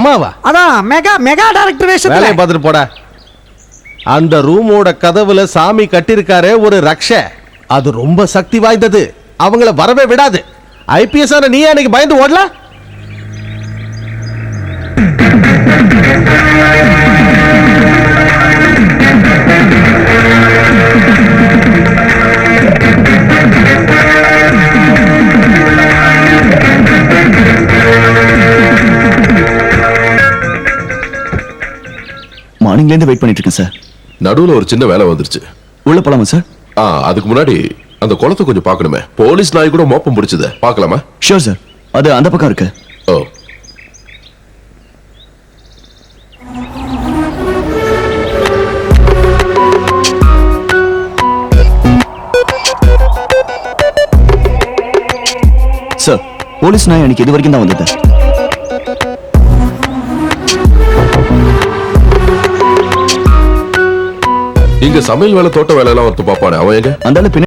அம்மாவா? அதான் mega mega director வேஷத்துல. வேலையை பார்த்துட்டு போடா. அந்த ரூமோட கதவுல சாமி கட்டிருக்காரே ஒரு ரக்ஷ, அது ரொம்ப சக்தி வாய்ந்தது. அவங்கள வரவே விடாது. ஐபிஎஸ் ஆன நீ அன்னைக்கு பயந்து ஓடல? மார்னிங்ல இருந்து வெயிட் பண்ணிட்டு இருக்கேன் சார். நடுவுல ஒரு சின்ன வேலை வந்துருச்சு. உள்ள போலாமா சார்? அதுக்கு முன்னாடி அந்த குளத்தை கொஞ்சம் பார்க்கணுமே. போலீஸ் நாய் கூட மோப்பம் பிடிச்சத பார்க்கலாமா? Sure sir. அது அந்த பக்கம் இருக்கு. ஓ, சார், போலீஸ் நாய் அன்னைக்கு இது வரைக்கும் தான் வந்தது. இங்க சமையல் வேலை, தோட்ட வேலை எல்லாம் ஒருத்த பாப்பானே, அவன் எங்க? அந்த